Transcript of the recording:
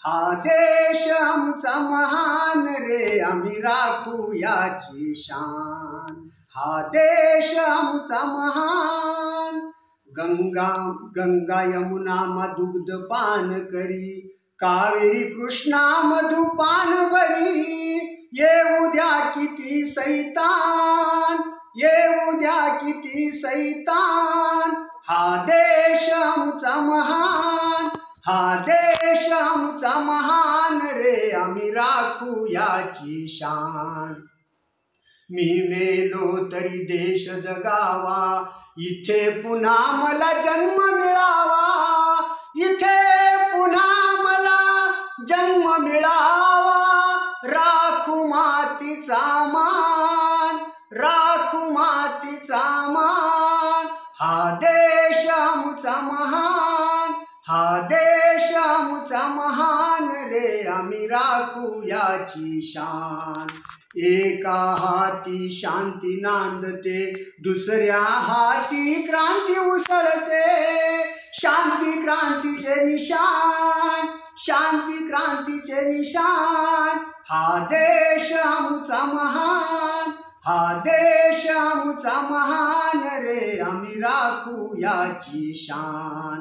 हा देश आमचा महान रे, आम्ही राखू याची शान. हा देश आमचा महान. गंगा यमुना दुग्ध पान करी, कावेरी कृष्णा मधुपान बरी. येऊ द्या किती सैतान, येऊ द्या किती सैतान. हा देश आमचा महान, हा देश आमचा महान रे, आम्ही राखू याची शान. मी मेलो तरी देश जगावा, इथे पुन्हा मला जन्म मिळावा. इथे पुन्हा मला जन्म मिळावा. राखू मातीचा मान, राखू मातीचा मान. हा देश आमचा महान, हा देश आमचा महान रे, आम्ही राखू याची शान. एका हाती शांती नांदते, दुसऱ्या हाती क्रांती उसळते. शांती क्रांतीचे निशान, शांती क्रांतीचे निशान. हा देश आमचा महान, हा देश आमचा महान रे, आम्ही राखू याची शान.